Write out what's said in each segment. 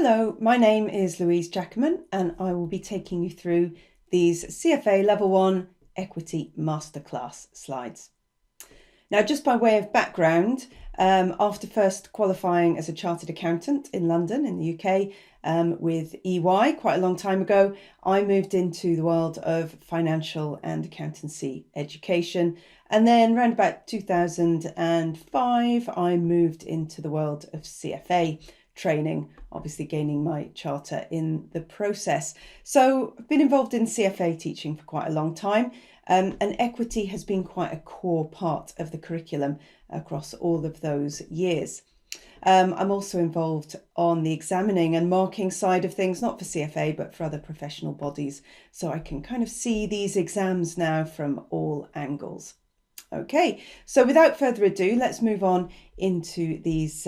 Hello, my name is Louise Jackerman and I will be taking you through these CFA Level 1 Equity Masterclass slides. Now, just by way of background, after first qualifying as a chartered accountant in London in the UK with EY quite a long time ago, I moved into the world of financial and accountancy education. And then around about 2005, I moved into the world of CFA training, obviously gaining my charter in the process. So I've been involved in CFA teaching for quite a long time, and equity has been quite a core part of the curriculum across all of those years. I'm also involved on the examining and marking side of things, not for CFA, but for other professional bodies. So I can kind of see these exams now from all angles. Okay, so without further ado, let's move on into these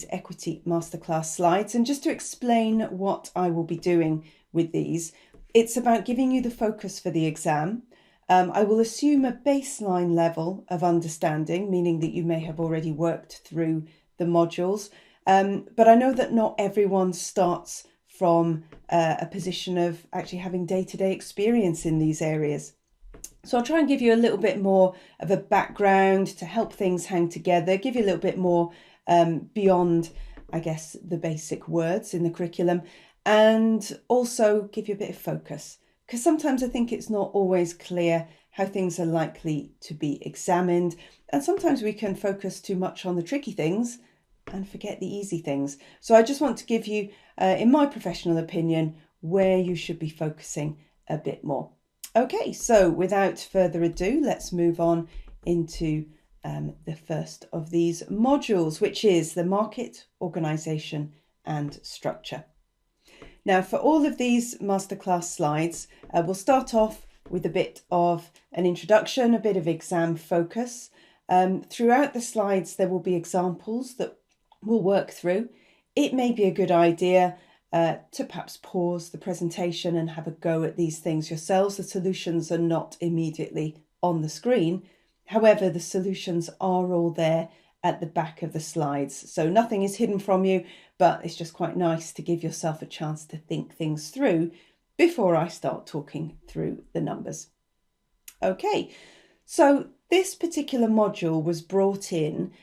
equity masterclass slides. And just to explain what I will be doing with these, it's about giving you the focus for the exam. I will assume a baseline level of understanding, meaning that you may have already worked through the modules. But I know that not everyone starts from a position of actually having day-to-day experience in these areas. So I'll try and give you a little bit more of a background to help things hang together, give you a little bit more beyond, I guess, the basic words in the curriculum, and also give you a bit of focus. Because sometimes I think it's not always clear how things are likely to be examined. And sometimes we can focus too much on the tricky things and forget the easy things. So I just want to give you, in my professional opinion, where you should be focusing a bit more. Okay, so without further ado, let's move on into the first of these modules, which is the market, organisation and structure. Now, for all of these masterclass slides, we'll start off with a bit of an introduction, a bit of exam focus. Throughout the slides, there will be examples that we'll work through. It may be a good idea to perhaps pause the presentation and have a go at these things yourselves. The solutions are not immediately on the screen. However, the solutions are all there at the back of the slides. So nothing is hidden from you, but it's just quite nice to give yourself a chance to think things through before I start talking through the numbers. Okay, so this particular module was brought in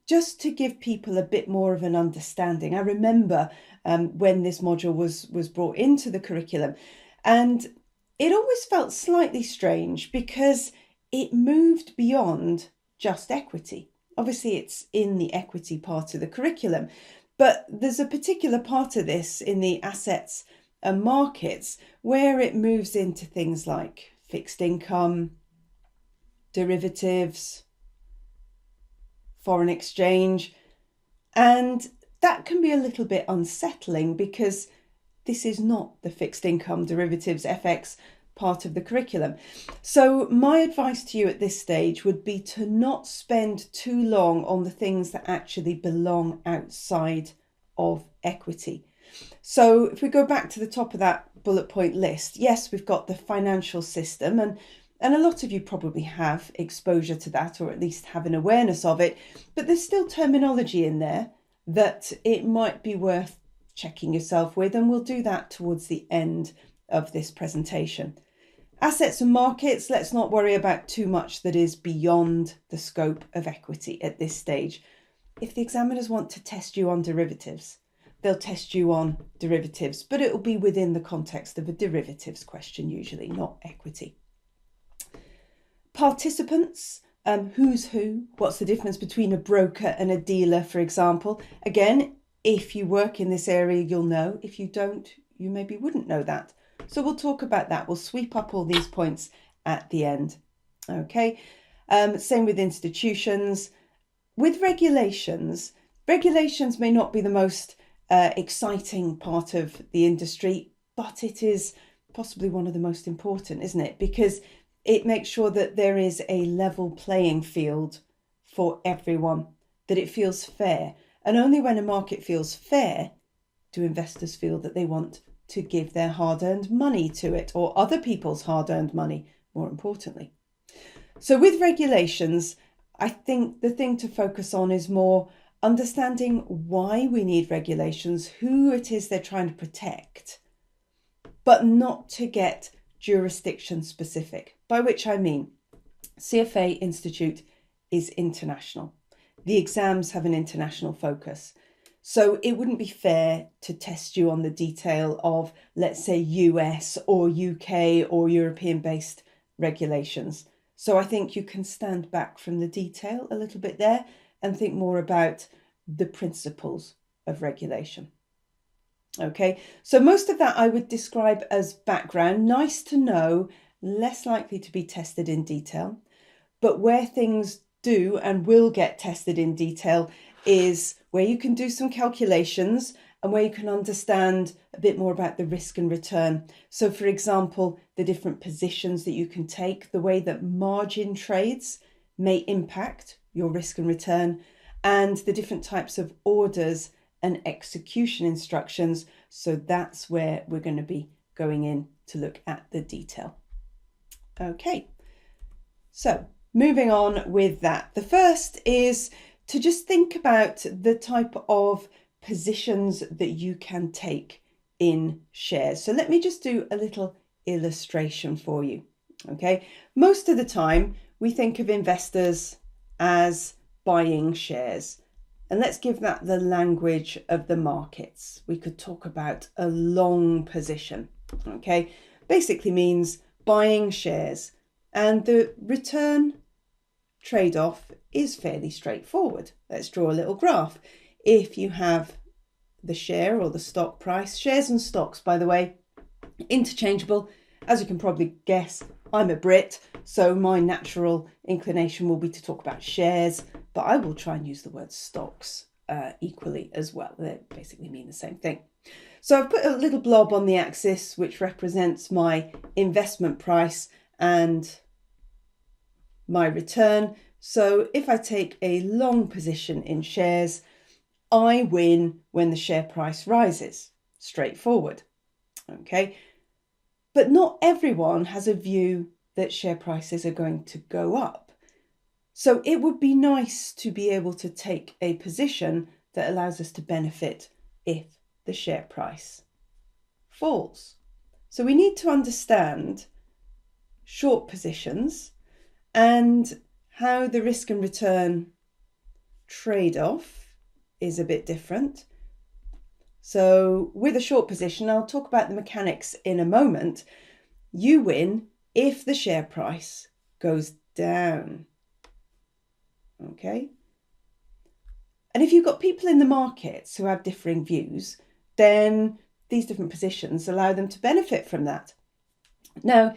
just to give people a bit more of an understanding. I remember when this module was brought into the curriculum, and it always felt slightly strange because it moved beyond just equity. Obviously, it's in the equity part of the curriculum, but there's a particular part of this in the assets and markets where it moves into things like fixed income, derivatives, foreign exchange, and that can be a little bit unsettling because this is not the fixed income, derivatives, FX part of the curriculum. So my advice to you at this stage would be to not spend too long on the things that actually belong outside of equity. So if we go back to the top of that bullet point list, yes, we've got the financial system, and a lot of you probably have exposure to that, or at least have an awareness of it, but there's still terminology in there that it might be worth checking yourself with, and we'll do that towards the end of this presentation. Assets and markets, let's not worry about too much that is beyond the scope of equity at this stage. If the examiners want to test you on derivatives, they'll test you on derivatives, but it will be within the context of a derivatives question usually, not equity. Participants, who's who, what's the difference between a broker and a dealer, for example. Again, if you work in this area, you'll know. If you don't, you maybe wouldn't know that. So we'll talk about that. We'll sweep up all these points at the end. Okay, same with institutions. With regulations, regulations may not be the most exciting part of the industry, but it is possibly one of the most important, isn't it? Because it makes sure that there is a level playing field for everyone, that it feels fair. And only when a market feels fair do investors feel that they want to give their hard-earned money to it, or other people's hard-earned money, more importantly. So with regulations, I think the thing to focus on is more understanding why we need regulations, who it is they're trying to protect, but not to get jurisdiction specific, by which I mean CFA Institute is international. The exams have an international focus. So it wouldn't be fair to test you on the detail of, let's say, US or UK or European-based regulations. So I think you can stand back from the detail a little bit there and think more about the principles of regulation. Okay, so most of that I would describe as background, nice to know, less likely to be tested in detail. But where things do and will get tested in detail is where you can do some calculations and where you can understand a bit more about the risk and return. So for example, the different positions that you can take, the way that margin trades may impact your risk and return, and the different types of orders and execution instructions. So that's where we're going to be going in to look at the detail. Okay, so moving on with that. The first is to just think about the type of positions that you can take in shares. So let me just do a little illustration for you. Okay, most of the time we think of investors as buying shares. And let's give that the language of the markets. We could talk about a long position. Okay, basically means buying shares, and the return trade-off is fairly straightforward. Let's draw a little graph. If you have the share or the stock price, shares and stocks, by the way, interchangeable. As you can probably guess, I'm a Brit, so my natural inclination will be to talk about shares, but I will try and use the word stocks equally as well. They basically mean the same thing. So I've put a little blob on the axis, which represents my investment price and my return. So if I take a long position in shares, I win when the share price rises. Straightforward. Okay. But not everyone has a view that share prices are going to go up. So it would be nice to be able to take a position that allows us to benefit if the share price falls. So we need to understand short positions and how the risk and return trade-off is a bit different. So with a short position, I'll talk about the mechanics in a moment. You win if the share price goes down. Okay. And if you've got people in the markets who have differing views, then these different positions allow them to benefit from that. Now,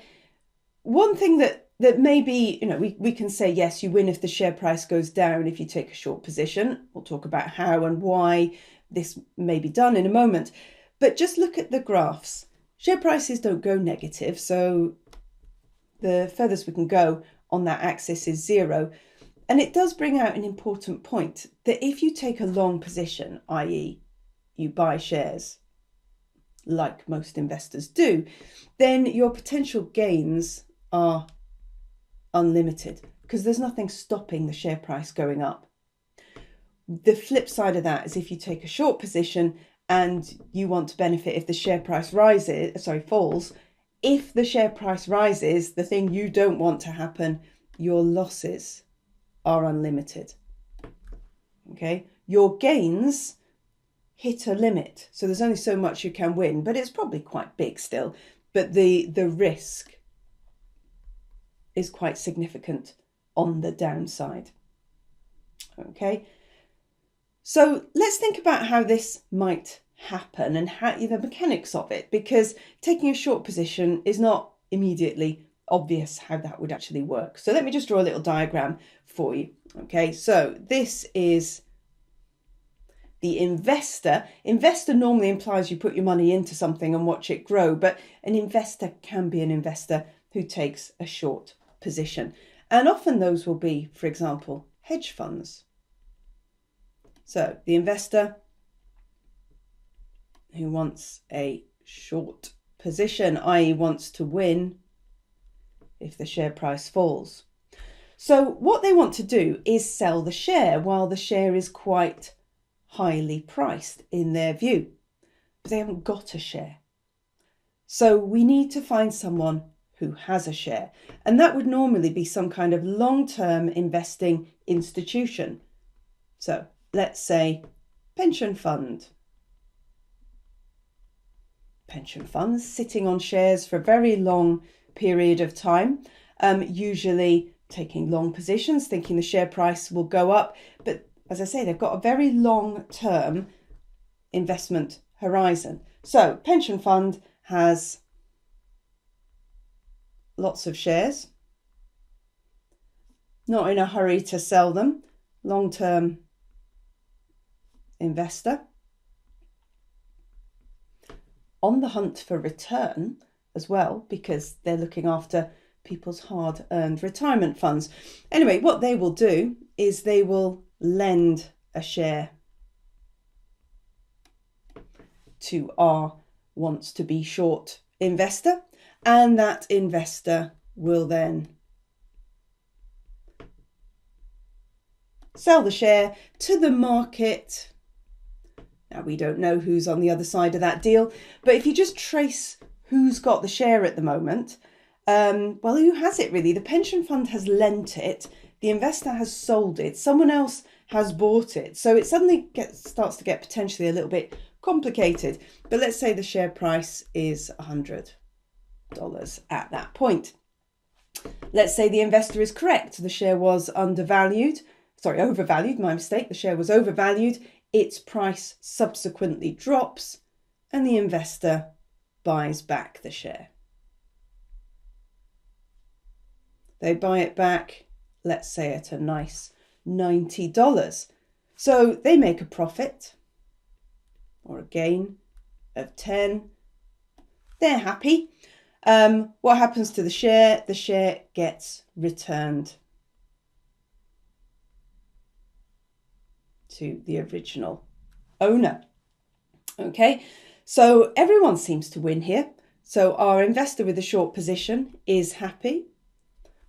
one thing that maybe, we can say, yes, you win if the share price goes down if you take a short position. We'll talk about how and why this may be done in a moment. But just look at the graphs. Share prices don't go negative, so the furthest we can go on that axis is 0. And it does bring out an important point that if you take a long position, i.e. you buy shares, like most investors do, then your potential gains are unlimited because there's nothing stopping the share price going up. The flip side of that is if you take a short position and you want to benefit if the share price falls. If the share price rises, the thing you don't want to happen, your losses are unlimited. Okay, your gains hit a limit, so there's only so much you can win, but it's probably quite big still. But the risk is quite significant on the downside. Okay, so let's think about how this might happen and how the mechanics of it, because taking a short position is not immediately obvious how that would actually work. So let me just draw a little diagram for you. Okay, so this is the investor. Investor normally implies you put your money into something and watch it grow, but an investor can be an investor who takes a short position. And often those will be, for example, hedge funds. So the investor who wants a short position, i.e. wants to win if the share price falls. So what they want to do is sell the share while the share is quite highly priced in their view, but they haven't got a share. So we need to find someone who has a share, and that would normally be some kind of long-term investing institution. So let's say pension fund. Pension funds sitting on shares for a very long period of time, usually taking long positions, thinking the share price will go up. But as I say, they've got a very long-term investment horizon. So pension fund has lots of shares, not in a hurry to sell them, long-term investor, on the hunt for return as well, because they're looking after people's hard-earned retirement funds. Anyway, what they will do is they will lend a share to our wants to be short investor, and that investor will then sell the share to the market. Now, we don't know who's on the other side of that deal, but if you just trace who's got the share at the moment, well, who has it really? The pension fund has lent it, the investor has sold it, someone else has bought it. So it suddenly starts to get potentially a little bit complicated. But let's say the share price is $100 at that point. Let's say the investor is correct. The share was overvalued. My mistake. The share was overvalued. Its price subsequently drops and the investor buys back the share. They buy it back, let's say at a nice $90. So they make a profit or a gain of 10. They're happy. What happens to the share? The share gets returned to the original owner. Okay, so everyone seems to win here. So our investor with a short position is happy.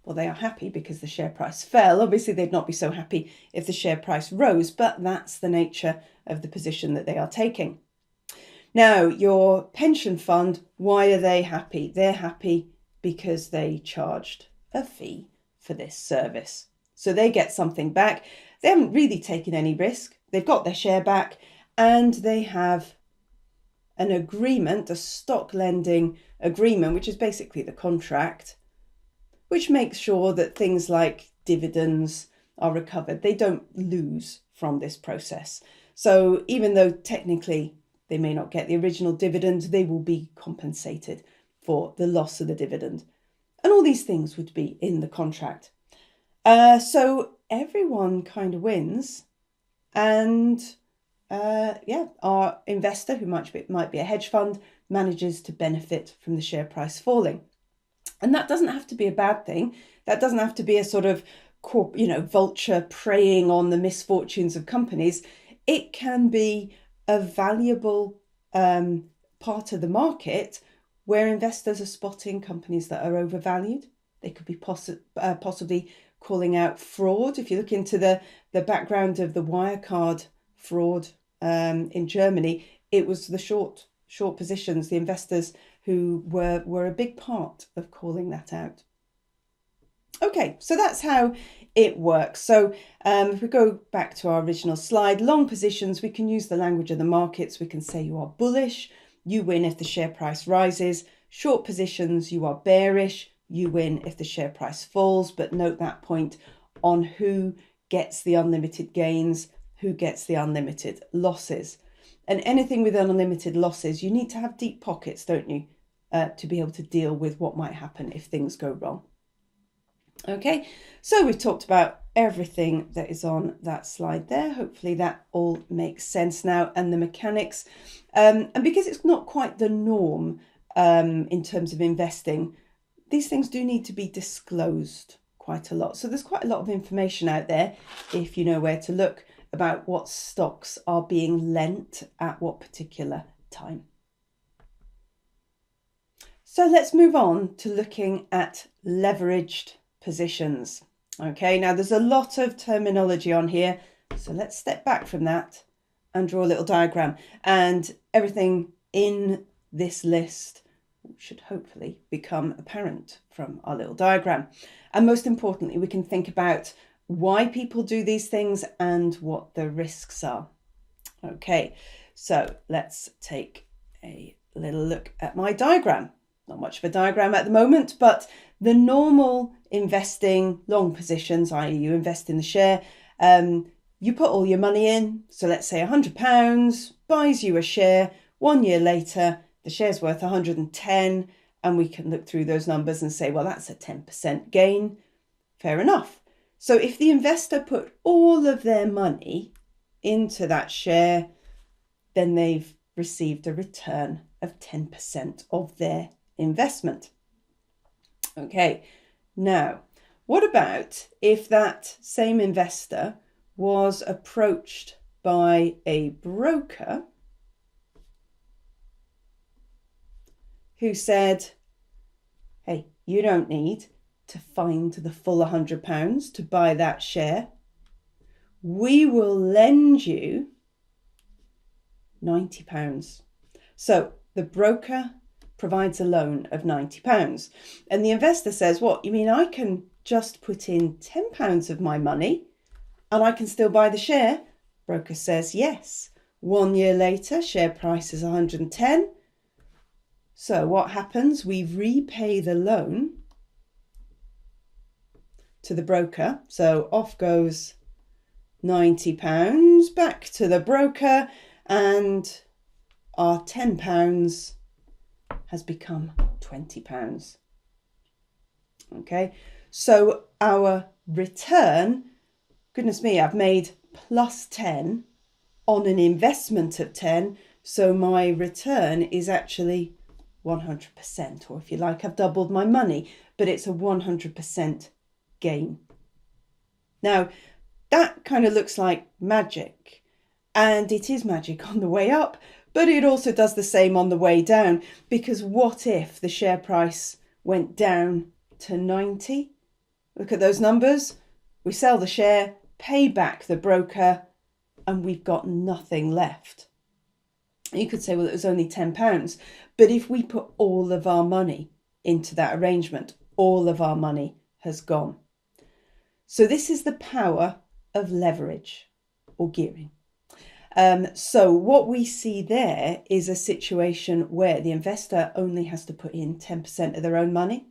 Well, they are happy because the share price fell. Obviously, they'd not be so happy if the share price rose, but that's the nature of the position that they are taking. Now, your pension fund, why are they happy? They're happy because they charged a fee for this service. So they get something back. They haven't really taken any risk. They've got their share back and they have an agreement, a stock lending agreement, which is basically the contract, which makes sure that things like dividends are recovered. They don't lose from this process. So even though technically they may not get the original dividend, they will be compensated for the loss of the dividend. And all these things would be in the contract. So everyone kind of wins. And our investor, who might be a hedge fund, manages to benefit from the share price falling. And that doesn't have to be a bad thing. That doesn't have to be a sort of, vulture preying on the misfortunes of companies. It can be a valuable part of the market where investors are spotting companies that are overvalued. They could be possibly calling out fraud. If you look into the background of the Wirecard fraud in Germany, it was the short positions, the investors who were a big part of calling that out. Okay, so that's how it works. So if we go back to our original slide, long positions, we can use the language of the markets. We can say you are bullish, you win if the share price rises. Short positions, you are bearish, you win if the share price falls. But note that point on who gets the unlimited gains, who gets the unlimited losses. And anything with unlimited losses, you need to have deep pockets, don't you, to be able to deal with what might happen if things go wrong. Okay, so we've talked about everything that is on that slide there. Hopefully that all makes sense now, and the mechanics. And because it's not quite the norm in terms of investing, these things do need to be disclosed quite a lot. So there's quite a lot of information out there, if you know where to look, about what stocks are being lent at what particular time. So let's move on to looking at leveraged positions. Okay, now there's a lot of terminology on here, so let's step back from that and draw a little diagram. And everything in this list should hopefully become apparent from our little diagram. And most importantly, we can think about why people do these things and what the risks are. Okay, so let's take a little look at my diagram. Not much of a diagram at the moment, but the normal investing long positions, i.e. you invest in the share, you put all your money in. So let's say £100 buys you a share. 1 year later, the share's worth 110, and we can look through those numbers and say, well, that's a 10% gain. Fair enough. So if the investor put all of their money into that share, then they've received a return of 10% of their investment. Okay, now what about if that same investor was approached by a broker who said, hey, you don't need to find the full £100 to buy that share. We will lend you £90. So the broker provides a loan of £90. And the investor says, what, you mean I can just put in £10 of my money and I can still buy the share? Broker says, yes. 1 year later, share price is 110. So what happens? We repay the loan to the broker. So off goes £90 back to the broker, and our £10 has become £20. Okay, so our return, goodness me, I've made plus 10 on an investment of 10. So my return is actually 100%, or if you like, I've doubled my money, but it's a 100% gain. Now, that kind of looks like magic, and it is magic on the way up, but it also does the same on the way down, because what if the share price went down to 90? Look at those numbers. We sell the share, pay back the broker, and we've got nothing left. You could say, well, it was only £10, but if we put all of our money into that arrangement, all of our money has gone. So this is the power of leverage or gearing. So what we see there is a situation where the investor only has to put in 10% of their own money,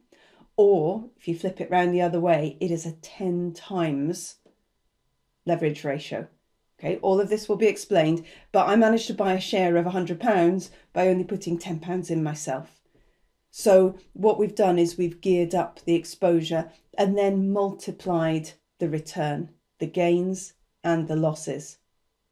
or if you flip it around the other way, it is a 10 times leverage ratio. Okay, all of this will be explained, but I managed to buy a share of £100 by only putting £10 in myself. So what we've done is we've geared up the exposure and then multiplied the return, the gains and the losses.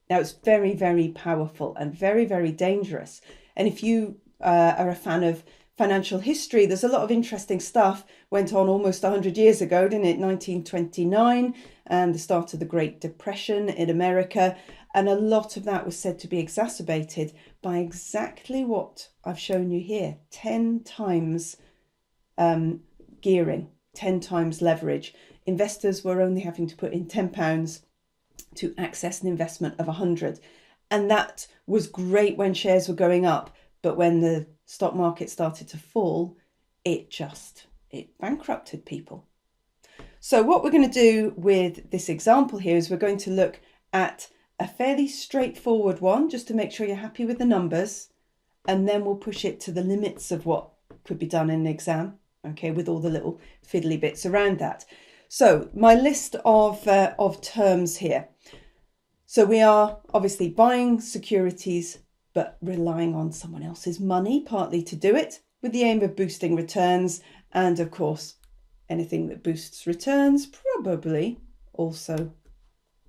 Now, it's very, very powerful and very, very dangerous. And if you are a fan of financial history, there's a lot of interesting stuff went on almost 100 years ago, didn't it? 1929 and the start of the Great Depression in America. And a lot of that was said to be exacerbated by exactly what I've shown you here. 10 times gearing, 10 times leverage. Investors were only having to put in £10 to access an investment of 100. And that was great when shares were going up. But when the stock market started to fall, it bankrupted people. So what we're going to do with this example here is we're going to look at a fairly straightforward one, just to make sure you're happy with the numbers. And then we'll push it to the limits of what could be done in an exam, okay, with all the little fiddly bits around that. So my list of terms here. So we are obviously buying securities, but relying on someone else's money, partly to do it, with the aim of boosting returns. And of course, anything that boosts returns probably also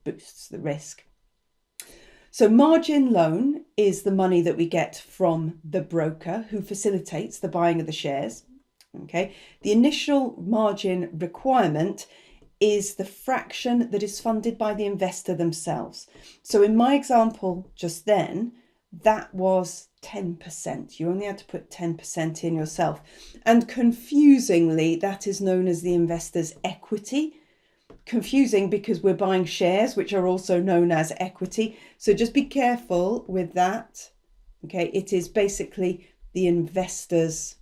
boosts the risk. So margin loan is the money that we get from the broker who facilitates the buying of the shares. Okay, the initial margin requirement is the fraction that is funded by the investor themselves. So in my example just then, that was 10%. You only had to put 10% in yourself. And confusingly, that is known as the investor's equity. confusing because we're buying shares, which are also known as equity. So just be careful with that. Okay, it is basically the investor's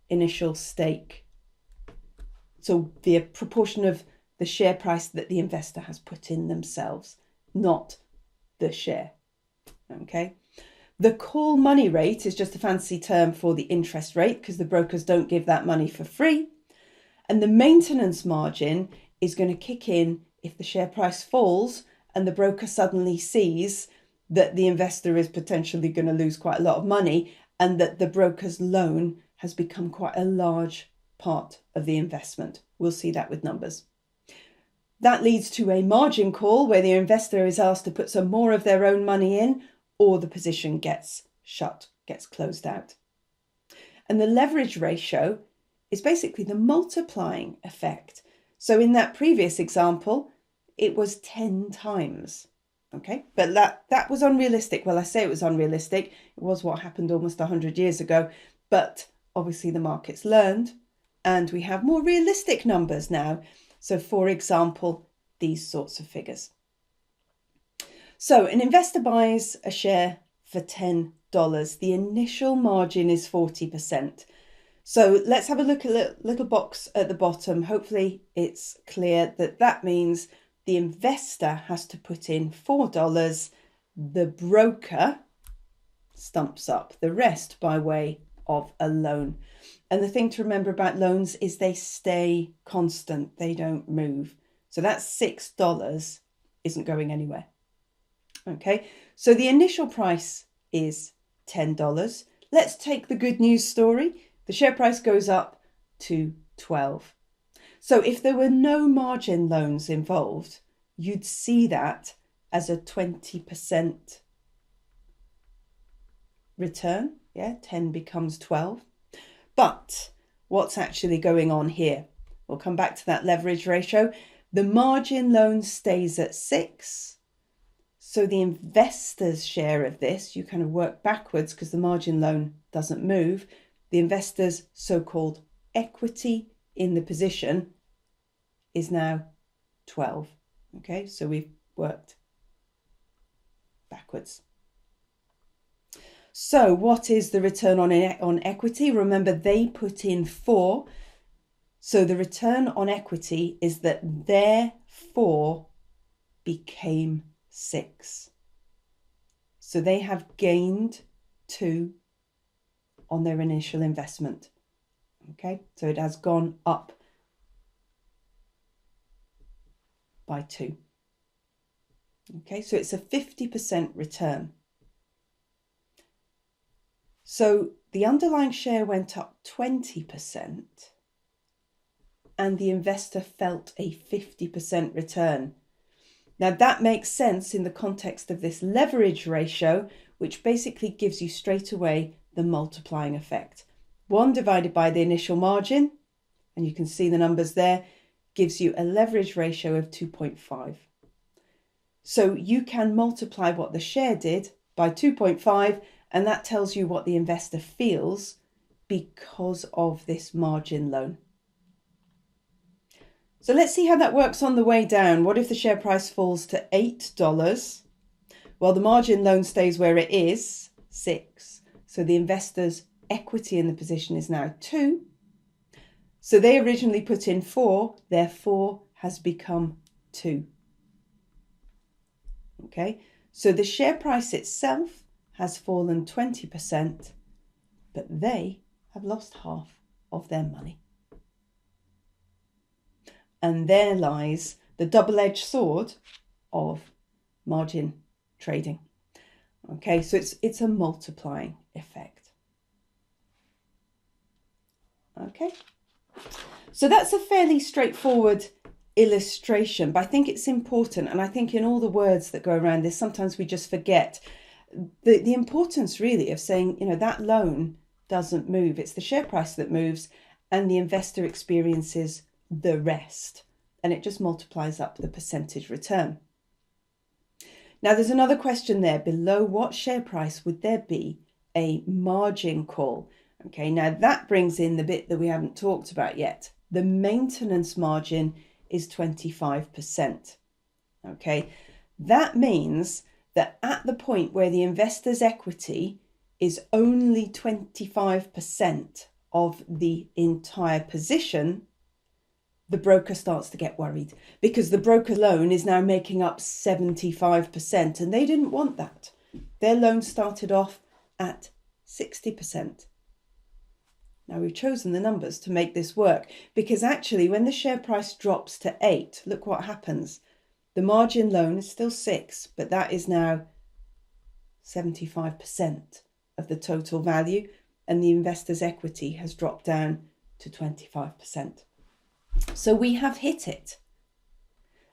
initial stake. So the proportion of the share price that the investor has put in themselves, not the share. Okay. The call money rate is just a fancy term for the interest rate because the brokers don't give that money for free. And the maintenance margin is going to kick in if the share price falls and the broker suddenly sees that the investor is potentially going to lose quite a lot of money and that the broker's loan has become quite a large part of the investment. We'll see that with numbers. That leads to a margin call where the investor is asked to put some more of their own money in, or the position gets shut, gets closed out. And the leverage ratio is basically the multiplying effect. So in that previous example, it was 10 times. Okay, but that was unrealistic. Well, I say it was unrealistic. It was what happened almost 100 years ago. But obviously the market's learned and we have more realistic numbers now. So for example, these sorts of figures. So an investor buys a share for $10. The initial margin is 40%. So let's have a look at the little box at the bottom. Hopefully it's clear that that means the investor has to put in $4. The broker stumps up the rest by way of a loan. And the thing to remember about loans is they stay constant. They don't move. So that $6 isn't going anywhere. Okay, so the initial price is $10. Let's take the good news story. The share price goes up to 12. So if there were no margin loans involved, you'd see that as a 20% return. Yeah, 10 becomes 12. But what's actually going on here? We'll come back to that leverage ratio. The margin loan stays at 6. So the investor's share of this, you kind of work backwards because the margin loan doesn't move. The investor's so-called equity in the position is now 12. Okay, so we've worked backwards. So what is the return on equity? Remember, they put in 4. So the return on equity is that their 4 became 6. So they have gained 2 on their initial investment. Okay, so it has gone up by 2. Okay, so it's a 50% return. So the underlying share went up 20% and the investor felt a 50% return. Now that makes sense in the context of this leverage ratio, which basically gives you straight away the multiplying effect. 1 divided by the initial margin, and you can see the numbers there, gives you a leverage ratio of 2.5. So you can multiply what the share did by 2.5, and that tells you what the investor feels because of this margin loan. So let's see how that works on the way down. What if the share price falls to $8? Well, the margin loan stays where it is, 6. So the investor's equity in the position is now 2. So they originally put in 4, their 4 has become 2. Okay, so the share price itself has fallen 20%, but they have lost half of their money. And there lies the double-edged sword of margin trading. Okay, so it's a multiplying effect. Okay, so that's a fairly straightforward illustration, but I think it's important, and I think in all the words that go around this, sometimes we just forget the importance really of saying, you know, that loan doesn't move. It's the share price that moves and the investor experiences the rest, and it just multiplies up the percentage return. Now there's another question there below. What share price would there be a margin call? Okay, now that brings in the bit that we haven't talked about yet. The maintenance margin is 25%. Okay, that means that at the point where the investor's equity is only 25% of the entire position, the broker starts to get worried because the broker loan is now making up 75%, and they didn't want that. Their loan started off at 60%. Now we've chosen the numbers to make this work because actually when the share price drops to 8, look what happens. The margin loan is still 6, but that is now 75% of the total value, and the investor's equity has dropped down to 25%. So we have hit it.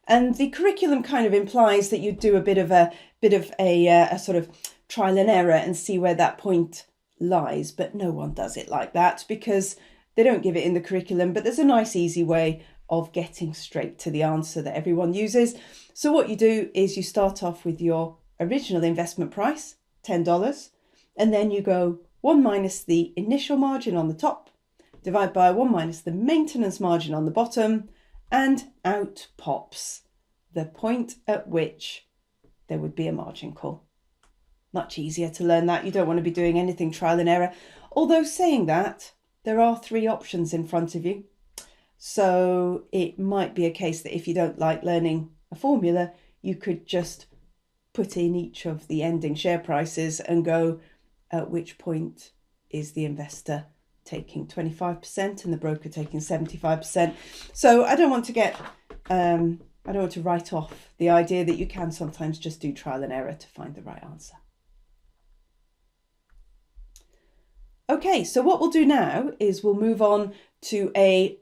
And the curriculum kind of implies that you do a bit of a sort of trial and error and see where that point lies, but no one does it like that because they don't give it in the curriculum. But there's a nice easy way of getting straight to the answer that everyone uses. So what you do is you start off with your original investment price, $10, and then you go 1 minus the initial margin on the top, divide by 1 minus the maintenance margin on the bottom, and out pops the point at which there would be a margin call. Much easier to learn that. You don't want to be doing anything trial and error. Although saying that, there are 3 options in front of you. So it might be a case that if you don't like learning a formula, you could just put in each of the ending share prices and go, at which point is the investor taking 25% and the broker taking 75%. So I don't want to write off the idea that you can sometimes just do trial and error to find the right answer. Okay, so what we'll do now is we'll move on to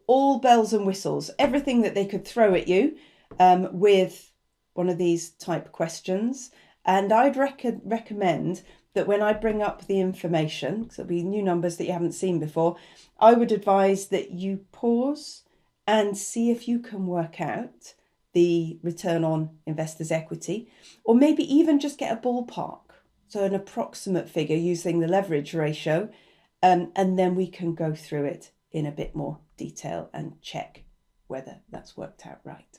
all bells and whistles, everything that they could throw at you with one of these type questions. And I'd recommend that when I bring up the information, because it'll be new numbers that you haven't seen before, I would advise that you pause and see if you can work out the return on investors' equity, or maybe even just get a ballpark, so an approximate figure using the leverage ratio, and then we can go through it in a bit more detail and check whether that's worked out right.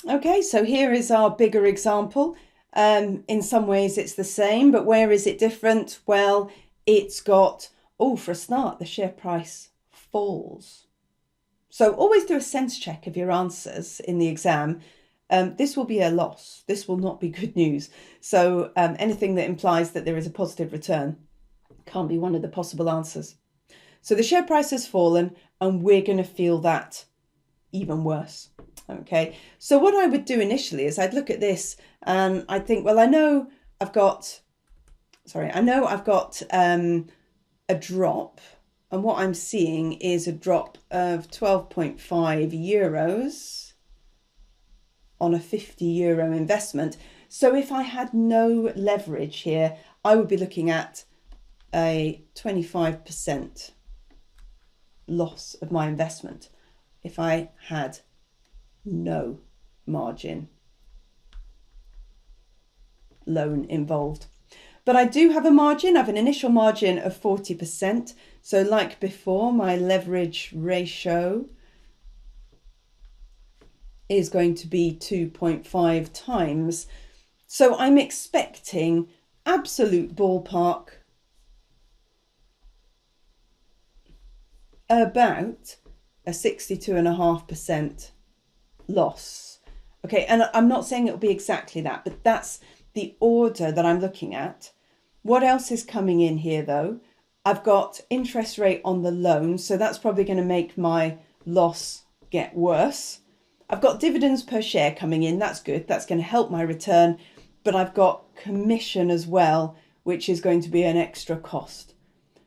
Okay, so here is our bigger example. In some ways it's the same, but where is it different? Well, it's got, for a start, the share price falls. So always do a sense check of your answers in the exam. This will be a loss. This will not be good news. So anything that implies that there is a positive return can't be one of the possible answers. So the share price has fallen and we're going to feel that even worse. Okay, so what I would do initially is I'd look at this and I'd think, well, I know I've got a drop, and what I'm seeing is a drop of 12.5 euros on a 50 euro investment. So if I had no leverage here, I would be looking at a 25% loss of my investment if I had no margin loan involved. But I do have a margin. I have an initial margin of 40%. So like before, my leverage ratio is going to be 2.5 times. So I'm expecting absolute ballpark about a 62.5% loss. Okay, and I'm not saying it'll be exactly that, but that's the order that I'm looking at. What else is coming in here though? I've got interest rate on the loan, so that's probably going to make my loss get worse. I've got dividends per share coming in, that's good, that's going to help my return, but I've got commission as well, which is going to be an extra cost.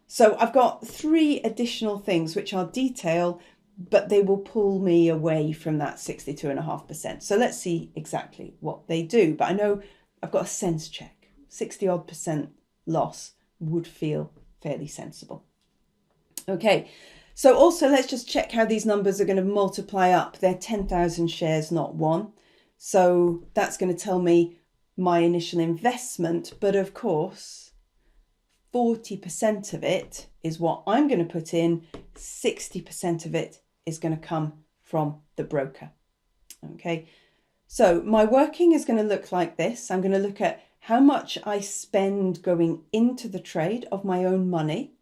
So I've got 3 additional things which are detail, but they will pull me away from that 62.5%. So let's see exactly what they do. But I know I've got a sense check. 60% loss would feel fairly sensible. Okay, so also let's just check how these numbers are going to multiply up. They're 10,000 shares, not 1. So that's going to tell me my initial investment. But of course, 40% of it is what I'm going to put in, 60% of it is going to come from the broker. Okay, so my working is going to look like this. I'm going to look at how much I spend going into the trade of my own money.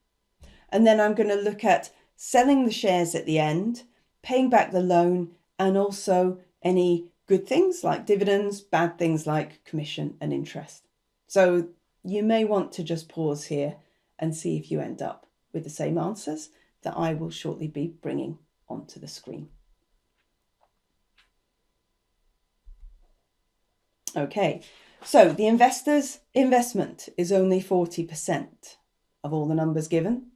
And then I'm going to look at selling the shares at the end, paying back the loan, and also any good things like dividends, bad things like commission and interest. So you may want to just pause here and see if you end up with the same answers that I will shortly be bringing onto the screen. Okay, so the investor's investment is only 40% of all the numbers given.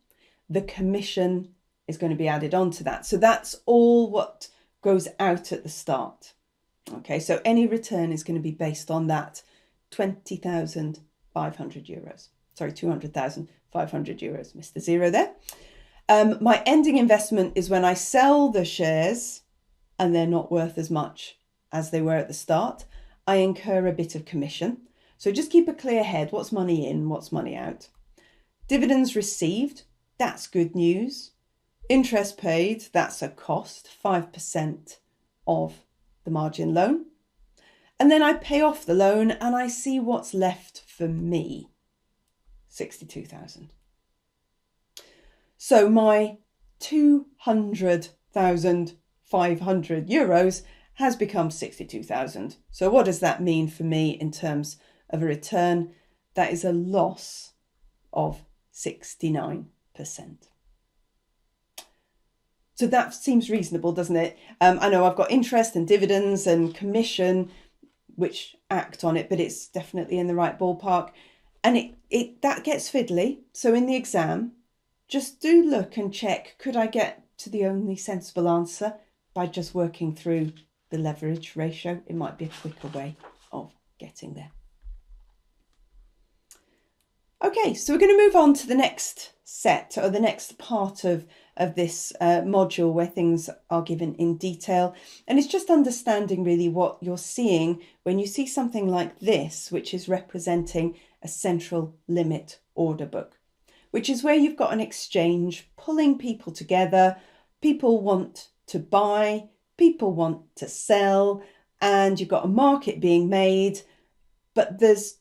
The commission is going to be added onto that. So that's all what goes out at the start. Okay, so any return is going to be based on that 20,500 euros. Sorry, 200,500 euros. Missed the zero there. My ending investment is when I sell the shares and they're not worth as much as they were at the start. I incur a bit of commission. So just keep a clear head. What's money in? What's money out? Dividends received. That's good news. Interest paid. That's a cost. 5% of the margin loan. And then I pay off the loan and I see what's left for me. 62,000. So my 200,500 euros has become 62,000. So what does that mean for me in terms of a return? That is a loss of 69%. So that seems reasonable, doesn't it? I know I've got interest and dividends and commission which act on it, but it's definitely in the right ballpark. And that gets fiddly. So in the exam, just do look and check, could I get to the only sensible answer by just working through the leverage ratio? It might be a quicker way of getting there. Okay, so we're going to move on to the next set, or the next part of this module where things are given in detail. And it's just understanding really what you're seeing when you see something like this, which is representing a central limit order book, which is where you've got an exchange pulling people together. People want to buy, people want to sell, and you've got a market being made, but there's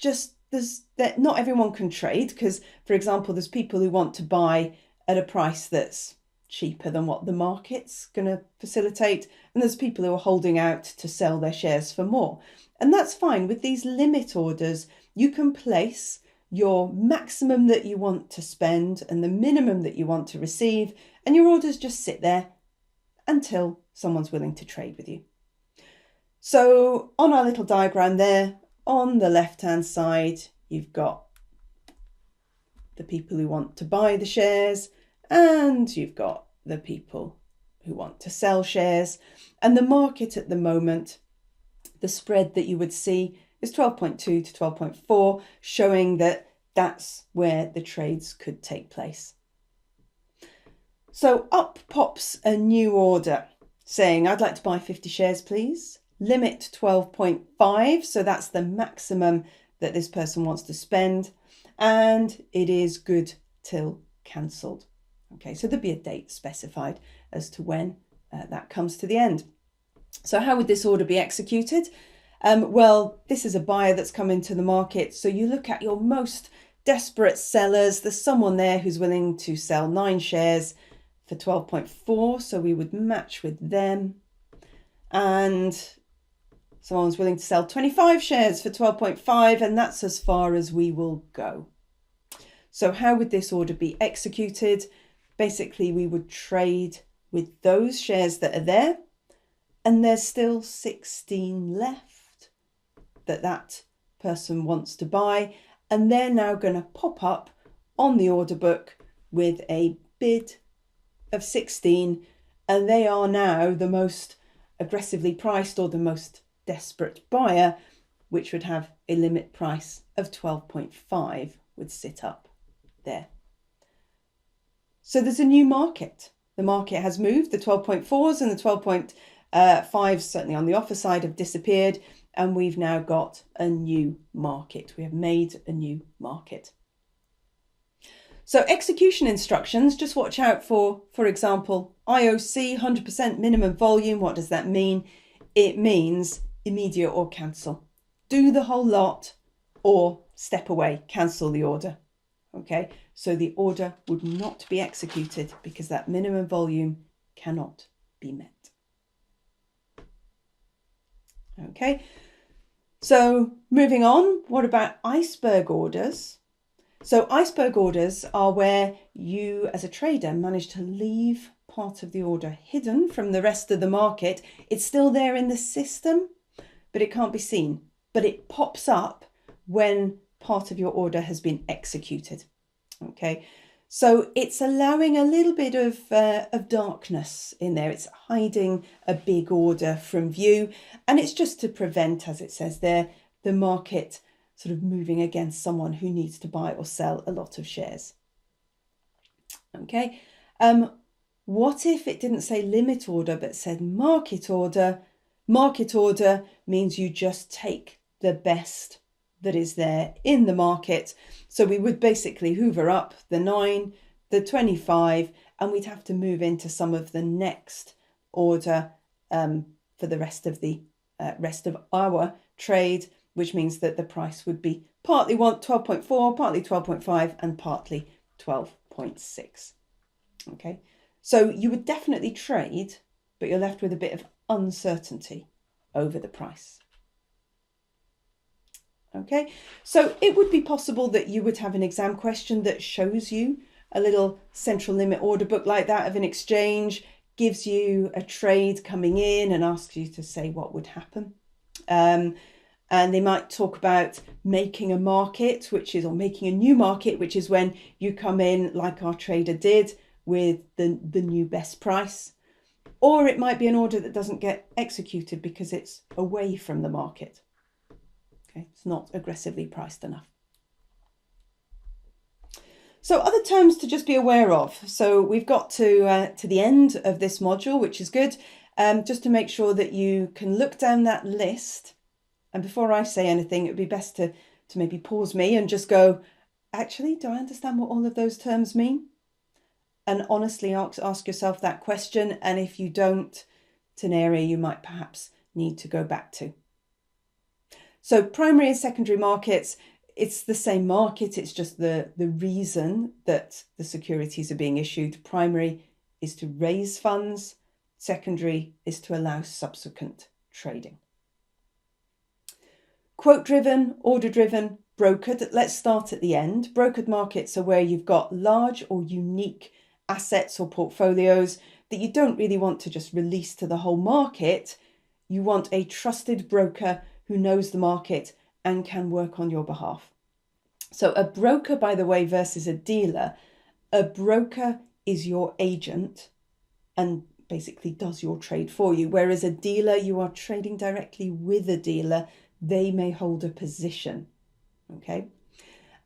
that not everyone can trade because, for example, there's people who want to buy at a price that's cheaper than what the market's going to facilitate, and there's people who are holding out to sell their shares for more. And that's fine. With these limit orders, you can place your maximum that you want to spend and the minimum that you want to receive, and your orders just sit there until someone's willing to trade with you. So on our little diagram there, on the left-hand side, you've got the people who want to buy the shares, and you've got the people who want to sell shares. And the market at the moment, the spread that you would see is 12.2 to 12.4, showing that that's where the trades could take place. So up pops a new order saying, I'd like to buy 50 shares, please. Limit 12.5, so that's the maximum that this person wants to spend, and it is good till cancelled. Okay, so there'll be a date specified as to when that comes to the end. So how would this order be executed? Well, this is a buyer that's come into the market, so you look at your most desperate sellers. There's someone there who's willing to sell 9 shares for 12.4, so we would match with them. And someone's willing to sell 25 shares for 12.5, and that's as far as we will go. So how would this order be executed? Basically, we would trade with those shares that are there, and there's still 16 left that person wants to buy, and they're now going to pop up on the order book with a bid of 16, and they are now the most aggressively priced or the most desperate buyer, which would have a limit price of 12.5 would sit up there. So there's a new market. The market has moved. The 12.4s and the 12.5s, certainly on the offer side, have disappeared, and we've now got a new market. We have made a new market. So execution instructions, just watch out for example, IOC, 100% minimum volume. What does that mean? It means immediate or cancel. Do the whole lot or step away, cancel the order. Okay, so the order would not be executed because that minimum volume cannot be met. Okay, so moving on, what about iceberg orders? So iceberg orders are where you as a trader manage to leave part of the order hidden from the rest of the market. It's still there in the system, but it can't be seen. But it pops up when part of your order has been executed. Okay, so it's allowing a little bit of darkness in there. It's hiding a big order from view, and it's just to prevent, as it says there, the market sort of moving against someone who needs to buy or sell a lot of shares. Okay, what if it didn't say limit order but said market order? Market order means you just take the best that is there in the market. So we would basically hoover up the 9, the 25, and we'd have to move into some of the next order for the rest of our trade, which means that the price would be partly 12.4, partly 12.5, and partly 12.6. Okay, so you would definitely trade, but you're left with a bit of uncertainty over the price. Okay, so it would be possible that you would have an exam question that shows you a little central limit order book like that of an exchange, gives you a trade coming in and asks you to say what would happen. And they might talk about making a market, or making a new market, which is when you come in like our trader did with the new best price. Or it might be an order that doesn't get executed because it's away from the market. Okay, it's not aggressively priced enough. So other terms to just be aware of. So we've got to the end of this module, which is good, just to make sure that you can look down that list. And before I say anything, it would be best to maybe pause me and just go, actually, do I understand what all of those terms mean? And honestly ask yourself that question. And if you don't, it's an area you might perhaps need to go back to. So primary and secondary markets, it's the same market. It's just the reason that the securities are being issued. Primary is to raise funds. Secondary is to allow subsequent trading. Quote-driven, order-driven, brokered. Let's start at the end. Brokered markets are where you've got large or unique assets or portfolios that you don't really want to just release to the whole market. You want a trusted broker who knows the market and can work on your behalf. So a broker, by the way, versus a dealer, a broker is your agent and basically does your trade for you, whereas a dealer, you are trading directly with a dealer. They may hold a position. Okay.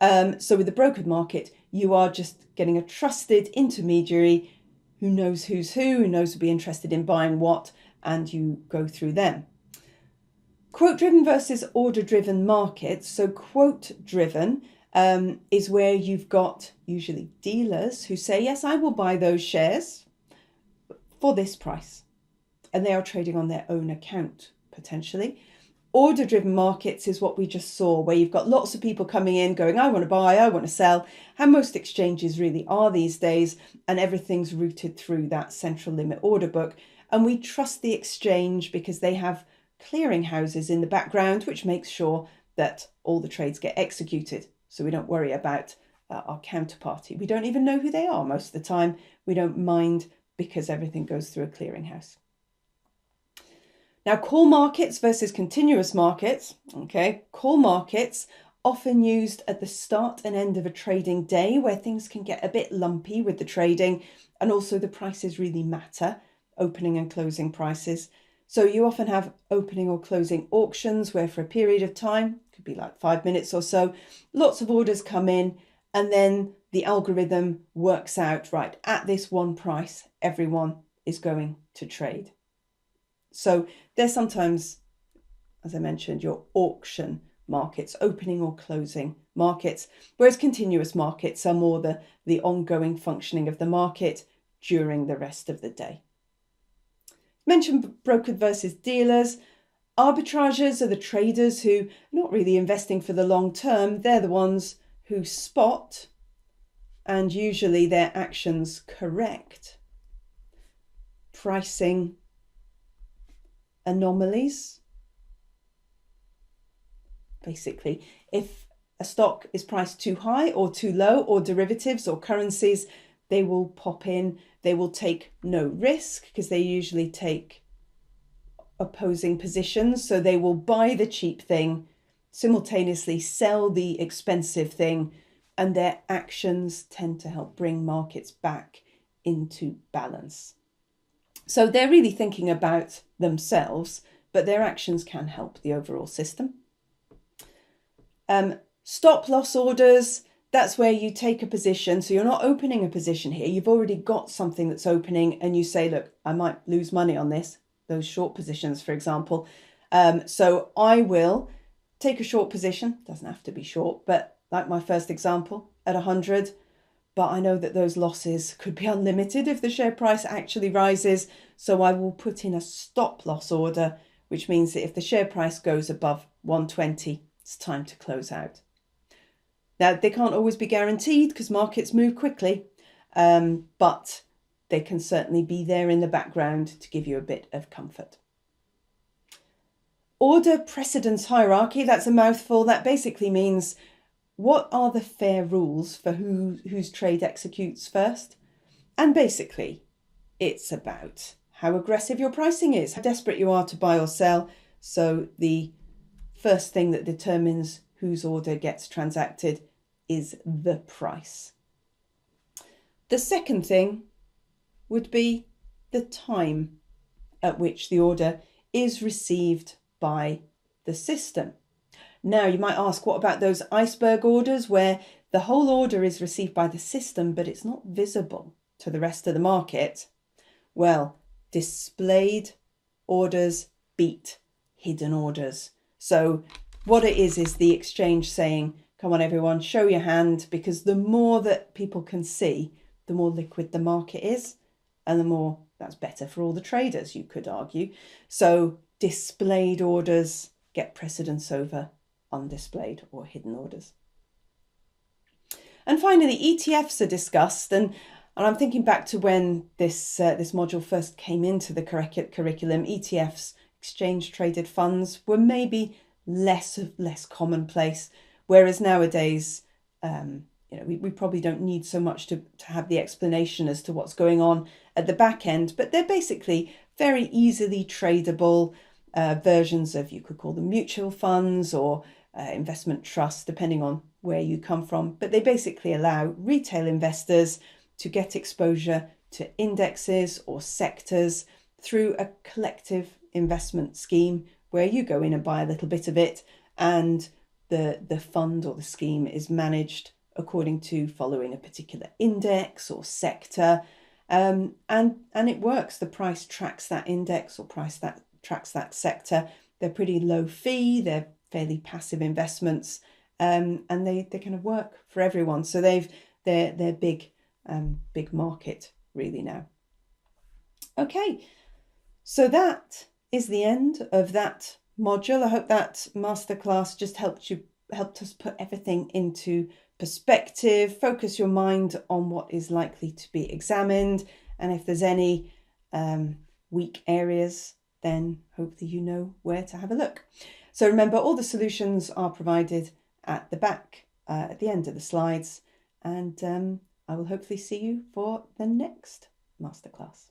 So with the brokered market, you are just getting a trusted intermediary who knows who's who knows will be interested in buying what, and you go through them. Quote-driven versus order-driven markets. So quote-driven is where you've got usually dealers who say, yes, I will buy those shares for this price. And they are trading on their own account, potentially. Order-driven markets is what we just saw, where you've got lots of people coming in going, I want to buy, I want to sell, how most exchanges really are these days, and everything's routed through that central limit order book. And we trust the exchange because they have clearing houses in the background, which makes sure that all the trades get executed. So we don't worry about our counterparty. We don't even know who they are most of the time. We don't mind because everything goes through a clearing house. Now, call markets versus continuous markets. Okay, call markets often used at the start and end of a trading day where things can get a bit lumpy with the trading, and also the prices really matter, opening and closing prices. So you often have opening or closing auctions where for a period of time, could be like 5 minutes or so, lots of orders come in, and then the algorithm works out, right, at this one price, everyone is going to trade. So there's sometimes, as I mentioned, your auction markets, opening or closing markets, whereas continuous markets are more the ongoing functioning of the market during the rest of the day. Mentioned brokered versus dealers. Arbitrageurs are the traders who are not really investing for the long term. They're the ones who spot, and usually their actions correct pricing anomalies. Basically, if a stock is priced too high or too low, or derivatives or currencies, they will pop in. They will take no risk because they usually take opposing positions. So they will buy the cheap thing, simultaneously sell the expensive thing, and their actions tend to help bring markets back into balance. So they're really thinking about themselves, but their actions can help the overall system. Stop loss orders, that's where you take a position. So you're not opening a position here. You've already got something that's opening and you say, look, I might lose money on this, those short positions, for example. So I will take a short position, doesn't have to be short, but like my first example at 100, but I know that those losses could be unlimited if the share price actually rises. So I will put in a stop loss order, which means that if the share price goes above 120, it's time to close out. Now, they can't always be guaranteed because markets move quickly, but they can certainly be there in the background to give you a bit of comfort. Order precedence hierarchy, that's a mouthful. That basically means what are the fair rules for whose trade executes first? And basically, it's about how aggressive your pricing is, how desperate you are to buy or sell. So the first thing that determines whose order gets transacted is the price. The second thing would be the time at which the order is received by the system. Now, you might ask, what about those iceberg orders where the whole order is received by the system, but it's not visible to the rest of the market? Well, displayed orders beat hidden orders. So what it is the exchange saying, come on, everyone, show your hand, because the more that people can see, the more liquid the market is, and the more that's better for all the traders, you could argue. So displayed orders get precedence over undisplayed or hidden orders. And finally, ETFs are discussed, and I'm thinking back to when this module first came into the curriculum. ETFs, exchange traded funds, were maybe less commonplace, whereas nowadays, we probably don't need so much to have the explanation as to what's going on at the back end, but they're basically very easily tradable versions of, you could call them mutual funds or investment trusts, depending on where you come from. But they basically allow retail investors to get exposure to indexes or sectors through a collective investment scheme where you go in and buy a little bit of it, and the fund or the scheme is managed according to following a particular index or sector, and it works. The price tracks that index or price that tracks that sector. They're pretty low fee, they're fairly passive investments, and they kind of work for everyone. So they're big market really now. Okay, so that is the end of that module. I hope that masterclass just helped us put everything into perspective, focus your mind on what is likely to be examined, and if there's any weak areas, then hopefully you know where to have a look. So remember, all the solutions are provided at the back, at the end of the slides, and I will hopefully see you for the next masterclass.